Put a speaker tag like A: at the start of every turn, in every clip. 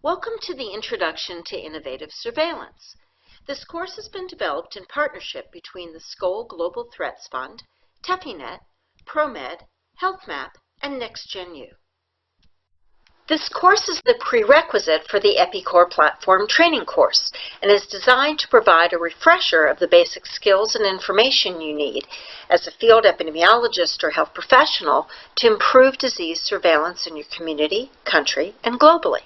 A: Welcome to the Introduction to Innovative Surveillance. This course has been developed in partnership between the Skoll Global Threats Fund, TEPINET, ProMed, HealthMap, and NextGenU. This course is the prerequisite for the EpiCore platform training course and is designed to provide a refresher of the basic skills and information you need as a field epidemiologist or health professional to improve disease surveillance in your community, country, and globally.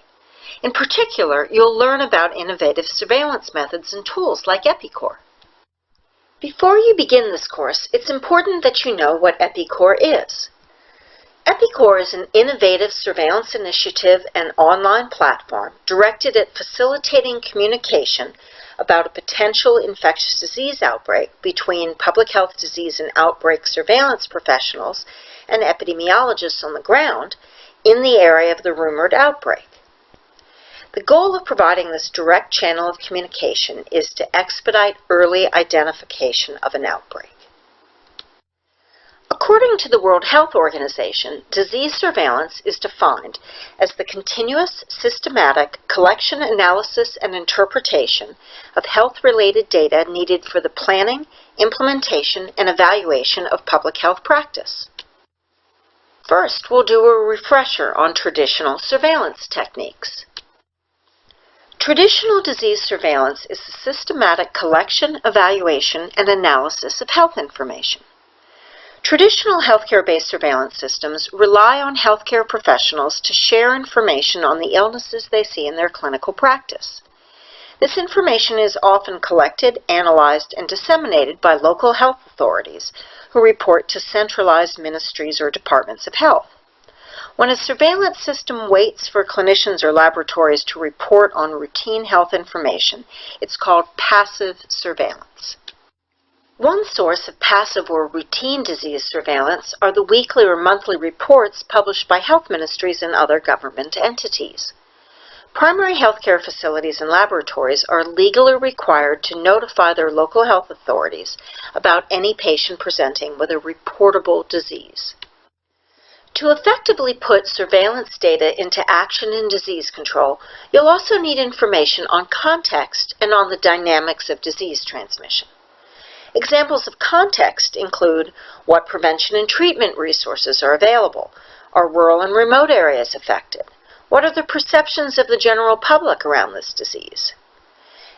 A: In particular, you'll learn about innovative surveillance methods and tools like EpiCore. Before you begin this course, it's important that you know what EpiCore is. EpiCore is an innovative surveillance initiative and online platform directed at facilitating communication about a potential infectious disease outbreak between public health disease and outbreak surveillance professionals and epidemiologists on the ground in the area of the rumored outbreak. The goal of providing this direct channel of communication is to expedite early identification of an outbreak. According to the World Health Organization, disease surveillance is defined as the continuous, systematic collection, analysis, and interpretation of health-related data needed for the planning, implementation, and evaluation of public health practice. First, we'll do a refresher on traditional surveillance techniques. Traditional disease surveillance is the systematic collection, evaluation, and analysis of health information. Traditional healthcare-based surveillance systems rely on healthcare professionals to share information on the illnesses they see in their clinical practice. This information is often collected, analyzed, and disseminated by local health authorities who report to centralized ministries or departments of health. When a surveillance system waits for clinicians or laboratories to report on routine health information, it's called passive surveillance. One source of passive or routine disease surveillance are the weekly or monthly reports published by health ministries and other government entities. Primary healthcare facilities and laboratories are legally required to notify their local health authorities about any patient presenting with a reportable disease. To effectively put surveillance data into action in disease control, you'll also need information on context and on the dynamics of disease transmission. Examples of context include what prevention and treatment resources are available. Are rural and remote areas affected? What are the perceptions of the general public around this disease?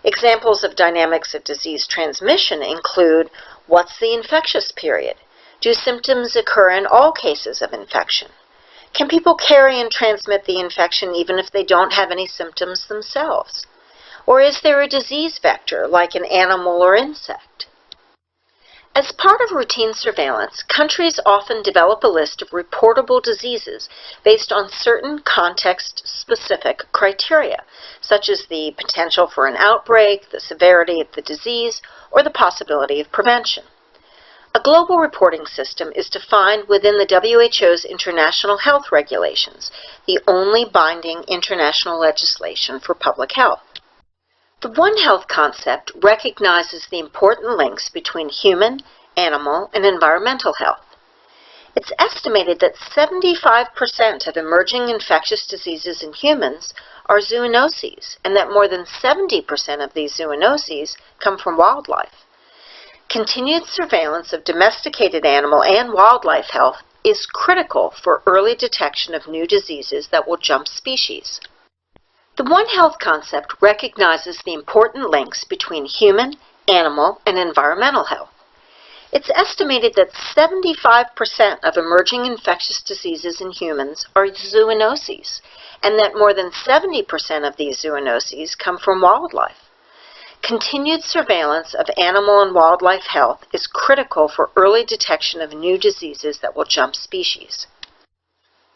A: Examples of dynamics of disease transmission include what's the infectious period? Do symptoms occur in all cases of infection? Can people carry and transmit the infection even if they don't have any symptoms themselves? Or is there a disease vector like an animal or insect? As part of routine surveillance, countries often develop a list of reportable diseases based on certain context-specific criteria, such as the potential for an outbreak, the severity of the disease, or the possibility of prevention. A global reporting system is defined within the WHO's International Health Regulations, the only binding international legislation for public health. The One Health concept recognizes the important links between human, animal, and environmental health. It's estimated that 75% of emerging infectious diseases in humans are zoonoses, and that more than 70% of these zoonoses come from wildlife. Continued surveillance of domesticated animal and wildlife health is critical for early detection of new diseases that will jump species. The One Health concept recognizes the important links between human, animal, and environmental health. It's estimated that 75% of emerging infectious diseases in humans are zoonoses, and that more than 70% of these zoonoses come from wildlife. Continued surveillance of animal and wildlife health is critical for early detection of new diseases that will jump species.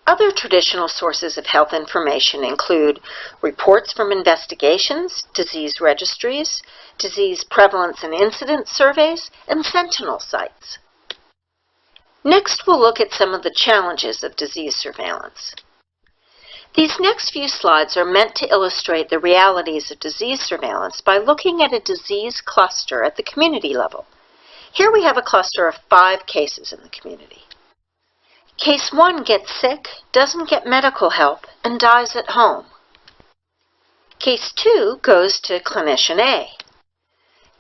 A: Other traditional sources of health information include reports from investigations, disease registries, disease prevalence and incidence surveys, and sentinel sites. Next, we'll look at some of the challenges of disease surveillance. These next few slides are meant to illustrate the realities of disease surveillance by looking at a disease cluster at the community level. Here we have a cluster of 5 cases in the community. Case 1 gets sick, doesn't get medical help, and dies at home. Case 2 goes to clinician A.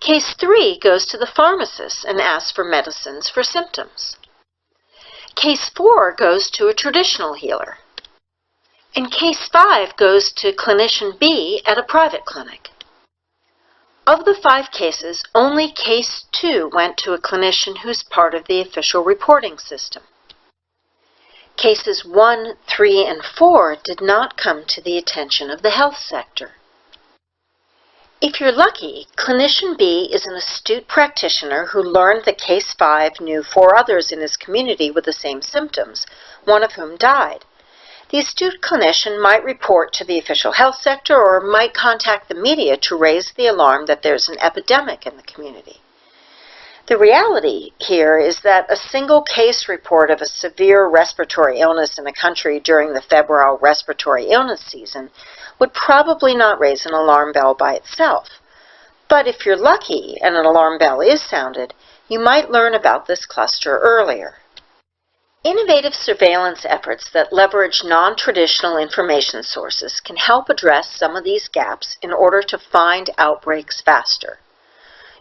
A: Case 3 goes to the pharmacist and asks for medicines for symptoms. Case 4 goes to a traditional healer. And Case 5 goes to clinician B at a private clinic. Of the 5 cases, only Case 2 went to a clinician who's part of the official reporting system. Cases 1, 3, and 4 did not come to the attention of the health sector. If you're lucky, clinician B is an astute practitioner who learned that Case 5 knew 4 others in his community with the same symptoms, one of whom died. The astute clinician might report to the official health sector or might contact the media to raise the alarm that there's an epidemic in the community. The reality here is that a single case report of a severe respiratory illness in a country during the febrile respiratory illness season would probably not raise an alarm bell by itself. But if you're lucky and an alarm bell is sounded, you might learn about this cluster earlier. Innovative surveillance efforts that leverage non-traditional information sources can help address some of these gaps in order to find outbreaks faster.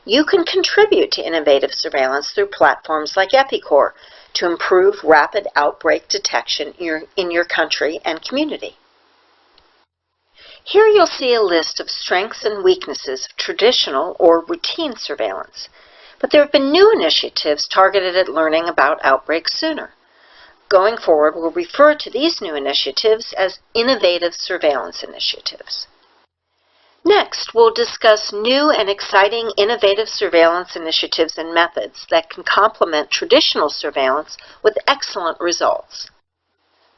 A: You can contribute to innovative surveillance through platforms like EpiCor to improve rapid outbreak detection in your country and community. Here you'll see a list of strengths and weaknesses of traditional or routine surveillance, but there have been new initiatives targeted at learning about outbreaks sooner. Going forward, we'll refer to these new initiatives as innovative surveillance initiatives. Next, we'll discuss new and exciting innovative surveillance initiatives and methods that can complement traditional surveillance with excellent results.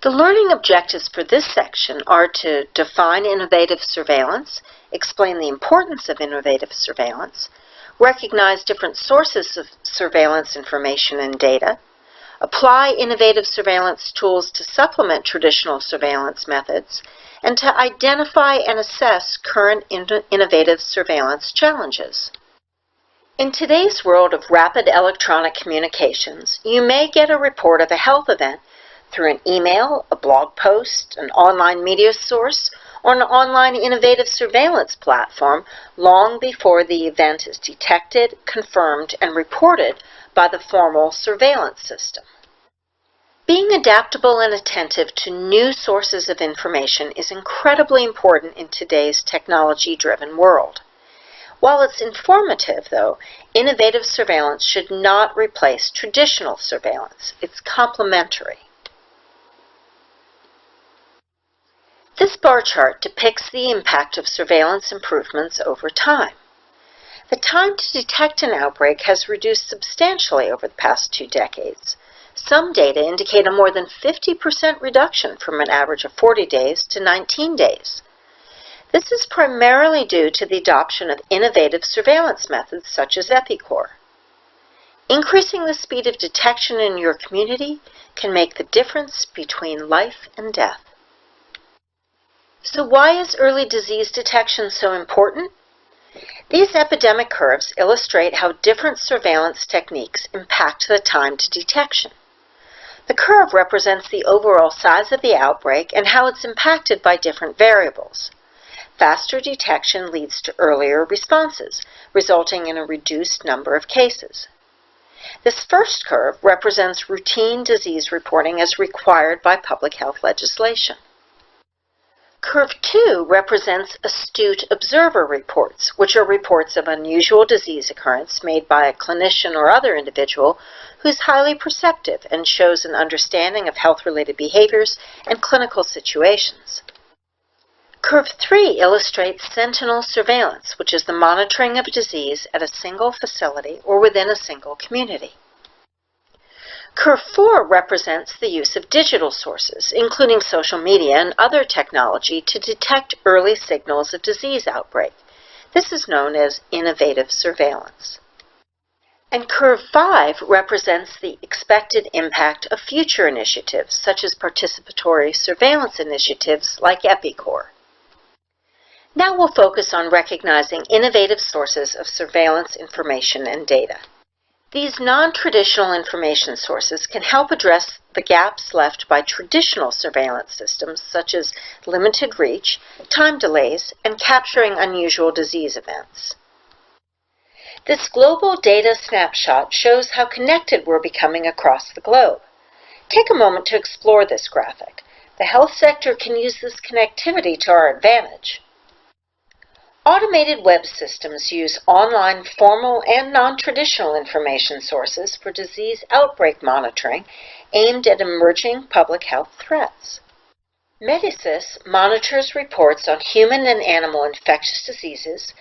A: The learning objectives for this section are to define innovative surveillance, explain the importance of innovative surveillance, recognize different sources of surveillance information and data, apply innovative surveillance tools to supplement traditional surveillance methods, and to identify and assess current innovative surveillance challenges. In today's world of rapid electronic communications, you may get a report of a health event through an email, a blog post, an online media source, or an online innovative surveillance platform long before the event is detected, confirmed, and reported by the formal surveillance system. Being adaptable and attentive to new sources of information is incredibly important in today's technology-driven world. While it's informative, though, innovative surveillance should not replace traditional surveillance. It's complementary. This bar chart depicts the impact of surveillance improvements over time. The time to detect an outbreak has reduced substantially over the past 2 decades. Some data indicate a more than 50% reduction from an average of 40 days to 19 days. This is primarily due to the adoption of innovative surveillance methods such as EpiCor. Increasing the speed of detection in your community can make the difference between life and death. So why is early disease detection so important? These epidemic curves illustrate how different surveillance techniques impact the time to detection. The curve represents the overall size of the outbreak and how it's impacted by different variables. Faster detection leads to earlier responses, resulting in a reduced number of cases. This first curve represents routine disease reporting as required by public health legislation. Curve 2 represents astute observer reports, which are reports of unusual disease occurrence made by a clinician or other individual who's highly perceptive and shows an understanding of health-related behaviors and clinical situations. Curve 3 illustrates sentinel surveillance, which is the monitoring of disease at a single facility or within a single community. Curve 4 represents the use of digital sources, including social media and other technology, to detect early signals of disease outbreak. This is known as innovative surveillance. And Curve 5 represents the expected impact of future initiatives, such as participatory surveillance initiatives like EpiCor. Now we'll focus on recognizing innovative sources of surveillance information and data. These non-traditional information sources can help address the gaps left by traditional surveillance systems such as limited reach, time delays, and capturing unusual disease events. This global data snapshot shows how connected we're becoming across the globe. Take a moment to explore this graphic. The health sector can use this connectivity to our advantage. Automated web systems use online formal and non-traditional information sources for disease outbreak monitoring aimed at emerging public health threats. Medisys monitors reports on human and animal infectious diseases,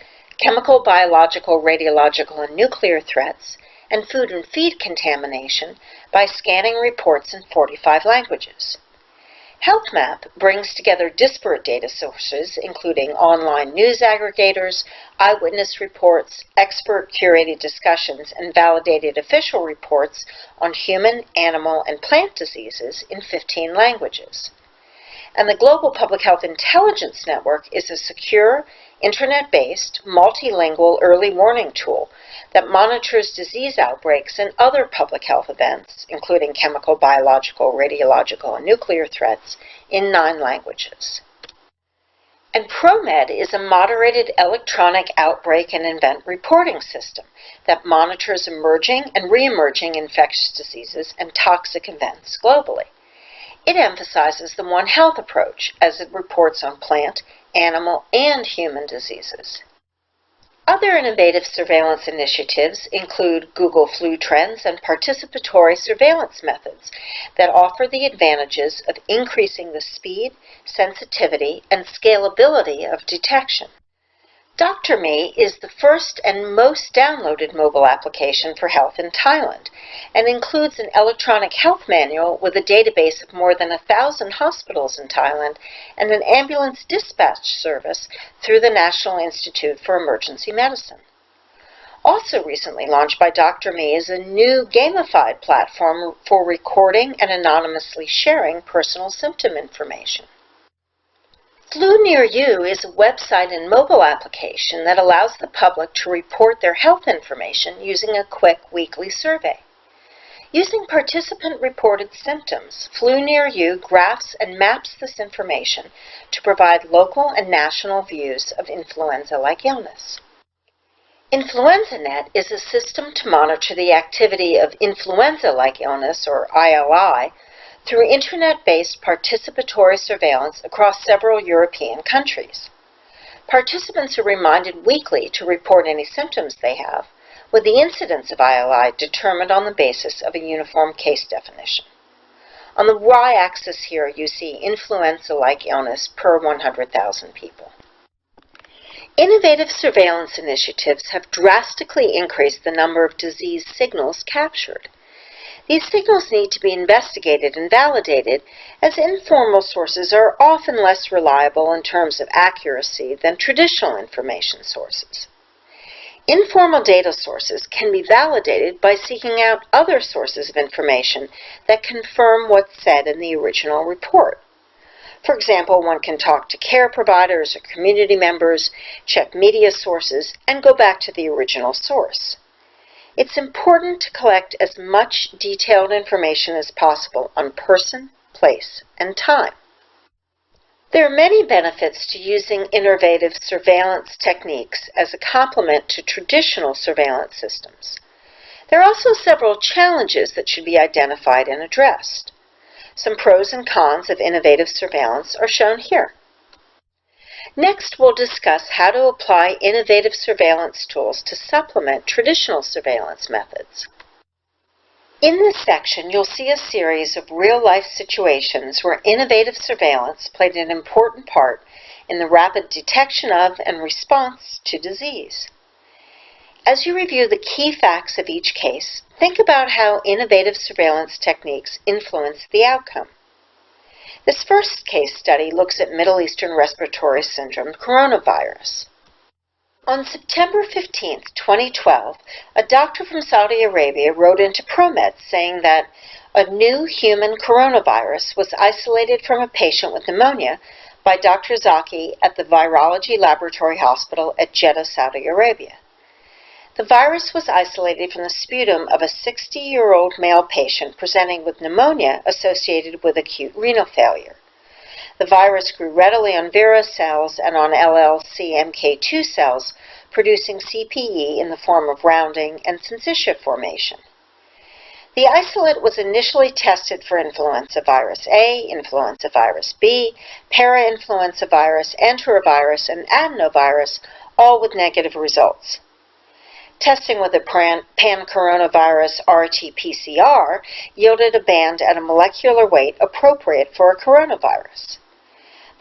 A: chemical, biological, radiological, and nuclear threats, and food and feed contamination by scanning reports in 45 languages. HealthMap brings together disparate data sources, including online news aggregators, eyewitness reports, expert-curated discussions, and validated official reports on human, animal, and plant diseases in 15 languages. And the Global Public Health Intelligence Network is a secure, internet-based, multilingual early warning tool that monitors disease outbreaks and other public health events, including chemical, biological, radiological, and nuclear threats, in 9 languages. And ProMed is a moderated electronic outbreak and event reporting system that monitors emerging and re-emerging infectious diseases and toxic events globally. It emphasizes the One Health approach as it reports on plant, animal, and human diseases. Other innovative surveillance initiatives include Google Flu Trends and participatory surveillance methods that offer the advantages of increasing the speed, sensitivity, and scalability of detection. Dr.Me is the first and most downloaded mobile application for health in Thailand and includes an electronic health manual with a database of more than 1,000 hospitals in Thailand and an ambulance dispatch service through the National Institute for Emergency Medicine. Also recently launched by Dr.Me is a new gamified platform for recording and anonymously sharing personal symptom information. Flu Near You is a website and mobile application that allows the public to report their health information using a quick weekly survey. Using participant-reported symptoms, Flu Near You graphs and maps this information to provide local and national views of influenza-like illness. InfluenzaNet is a system to monitor the activity of influenza-like illness, or ILI, through internet-based participatory surveillance across several European countries. Participants are reminded weekly to report any symptoms they have, with the incidence of ILI determined on the basis of a uniform case definition. On the y-axis here, you see influenza-like illness per 100,000 people. Innovative surveillance initiatives have drastically increased the number of disease signals captured. These signals need to be investigated and validated, as informal sources are often less reliable in terms of accuracy than traditional information sources. Informal data sources can be validated by seeking out other sources of information that confirm what's said in the original report. For example, one can talk to care providers or community members, check media sources, and go back to the original source. It's important to collect as much detailed information as possible on person, place, and time. There are many benefits to using innovative surveillance techniques as a complement to traditional surveillance systems. There are also several challenges that should be identified and addressed. Some pros and cons of innovative surveillance are shown here. Next, we'll discuss how to apply innovative surveillance tools to supplement traditional surveillance methods. In this section, you'll see a series of real-life situations where innovative surveillance played an important part in the rapid detection of and response to disease. As you review the key facts of each case, think about how innovative surveillance techniques influence the outcome. This first case study looks at Middle Eastern Respiratory Syndrome coronavirus. On September 15, 2012, a doctor from Saudi Arabia wrote into ProMed saying that a new human coronavirus was isolated from a patient with pneumonia by Dr. Zaki at the Virology Laboratory Hospital at Jeddah, Saudi Arabia. The virus was isolated from the sputum of a 60-year-old male patient presenting with pneumonia associated with acute renal failure. The virus grew readily on Vera cells and on LLC-MK2 cells, producing CPE in the form of rounding and syncytia formation. The isolate was initially tested for influenza virus A, influenza virus B, parainfluenza virus, enterovirus, and adenovirus, all with negative results. Testing with a pan-coronavirus RT-PCR yielded a band at a molecular weight appropriate for a coronavirus.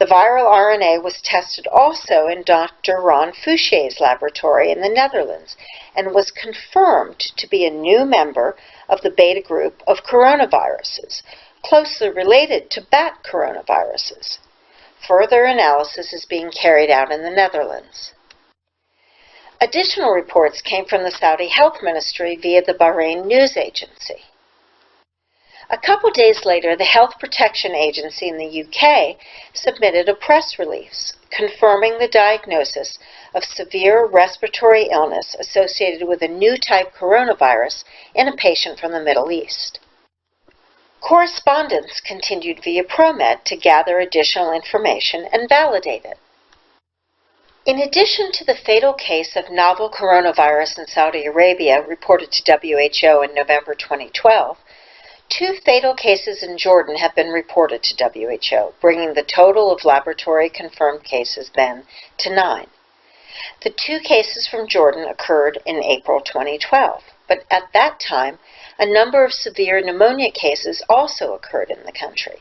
A: The viral RNA was tested also in Dr. Ron Fouché's laboratory in the Netherlands and was confirmed to be a new member of the beta group of coronaviruses, closely related to bat coronaviruses. Further analysis is being carried out in the Netherlands. Additional reports came from the Saudi Health Ministry via the Bahrain News Agency. A couple days later, the Health Protection Agency in the UK submitted a press release confirming the diagnosis of severe respiratory illness associated with a new type coronavirus in a patient from the Middle East. Correspondence continued via ProMed to gather additional information and validate it. In addition to the fatal case of novel coronavirus in Saudi Arabia reported to WHO in November 2012, 2 fatal cases in Jordan have been reported to WHO, bringing the total of laboratory-confirmed cases then to 9. The 2 cases from Jordan occurred in April 2012, but at that time, a number of severe pneumonia cases also occurred in the country.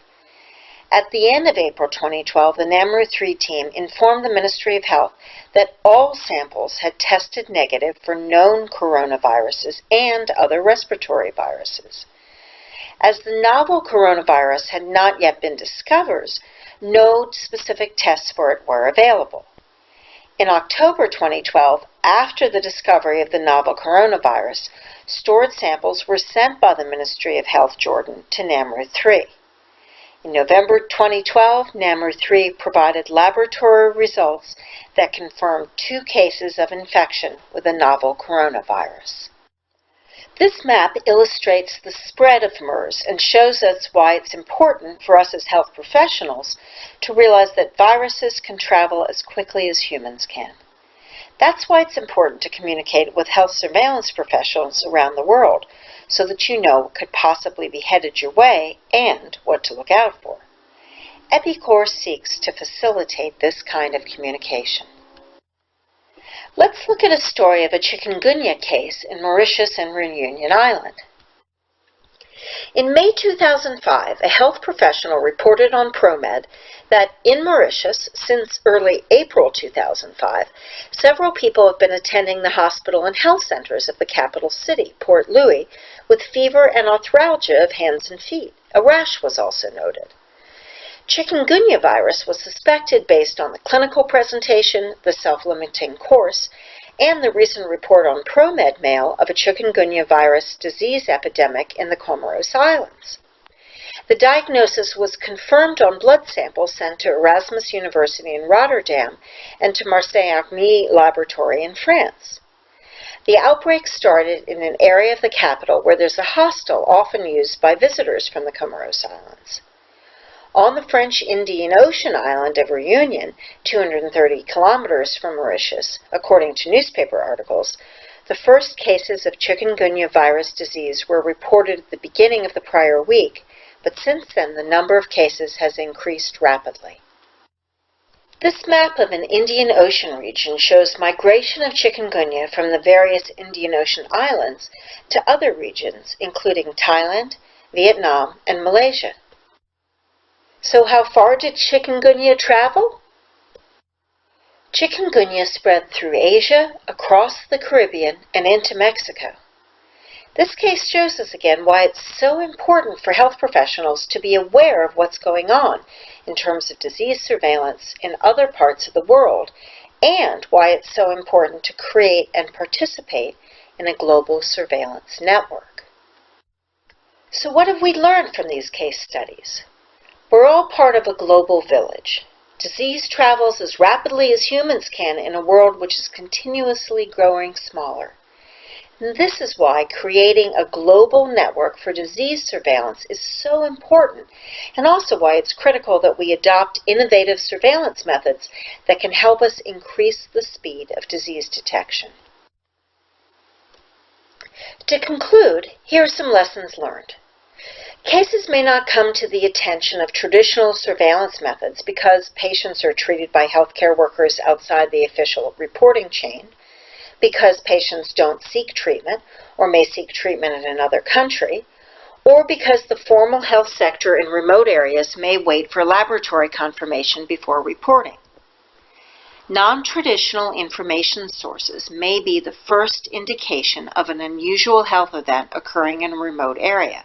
A: At the end of April 2012, the NAMRU-3 team informed the Ministry of Health that all samples had tested negative for known coronaviruses and other respiratory viruses. As the novel coronavirus had not yet been discovered, no specific tests for it were available. In October 2012, after the discovery of the novel coronavirus, stored samples were sent by the Ministry of Health Jordan to NAMRU-3. In November 2012, NAMRU-3 provided laboratory results that confirmed 2 cases of infection with the novel coronavirus. This map illustrates the spread of MERS and shows us why it's important for us as health professionals to realize that viruses can travel as quickly as humans can. That's why it's important to communicate with health surveillance professionals around the world so that you know what could possibly be headed your way and what to look out for. EpiCor seeks to facilitate this kind of communication. Let's look at a story of a chikungunya case in Mauritius and Reunion Island. In May 2005, a health professional reported on ProMed that in Mauritius, since early April 2005, several people have been attending the hospital and health centers of the capital city, Port Louis, with fever and arthralgia of hands and feet. A rash was also noted. Chikungunya virus was suspected based on the clinical presentation, the self-limiting course, and the recent report on ProMed Mail of a chikungunya virus disease epidemic in the Comoros Islands. The diagnosis was confirmed on blood samples sent to Erasmus University in Rotterdam and to Marseille Army Laboratory in France. The outbreak started in an area of the capital where there's a hostel often used by visitors from the Comoros Islands. On the French Indian Ocean island of Reunion, 230 kilometers from Mauritius, according to newspaper articles, the first cases of chikungunya virus disease were reported at the beginning of the prior week, but since then the number of cases has increased rapidly. This map of an Indian Ocean region shows migration of chikungunya from the various Indian Ocean islands to other regions, including Thailand, Vietnam, and Malaysia. So how far did chikungunya travel? Chikungunya spread through Asia, across the Caribbean, and into Mexico. This case shows us again why it's so important for health professionals to be aware of what's going on in terms of disease surveillance in other parts of the world, and why it's so important to create and participate in a global surveillance network. So what have we learned from these case studies? We're all part of a global village. Disease travels as rapidly as humans can in a world which is continuously growing smaller. This is why creating a global network for disease surveillance is so important, and also why it's critical that we adopt innovative surveillance methods that can help us increase the speed of disease detection. To conclude, here are some lessons learned. Cases may not come to the attention of traditional surveillance methods because patients are treated by healthcare workers outside the official reporting chain, because patients don't seek treatment or may seek treatment in another country, or because the formal health sector in remote areas may wait for laboratory confirmation before reporting. Non-traditional information sources may be the first indication of an unusual health event occurring in a remote area.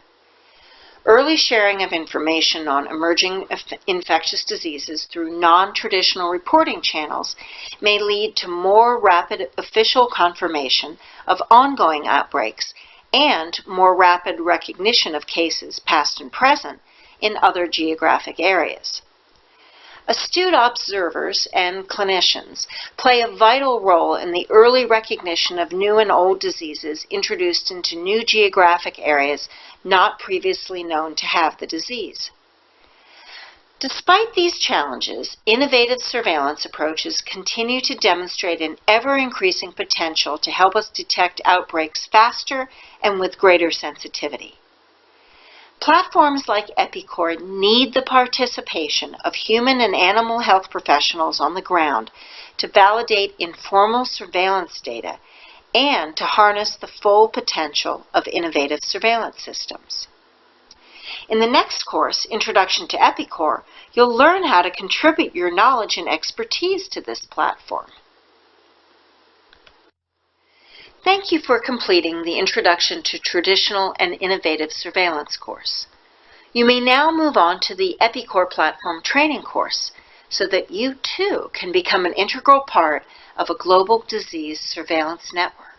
A: Early sharing of information on emerging infectious diseases through non-traditional reporting channels may lead to more rapid official confirmation of ongoing outbreaks and more rapid recognition of cases, past and present, in other geographic areas. Astute observers and clinicians play a vital role in the early recognition of new and old diseases introduced into new geographic areas not previously known to have the disease. Despite these challenges, innovative surveillance approaches continue to demonstrate an ever-increasing potential to help us detect outbreaks faster and with greater sensitivity. Platforms like EpiCor need the participation of human and animal health professionals on the ground to validate informal surveillance data and to harness the full potential of innovative surveillance systems. In the next course, Introduction to EpiCor, you'll learn how to contribute your knowledge and expertise to this platform. Thank you for completing the Introduction to Traditional and Innovative Surveillance course. You may now move on to the EpiCor Platform Training course so that you too can become an integral part of a global disease surveillance network.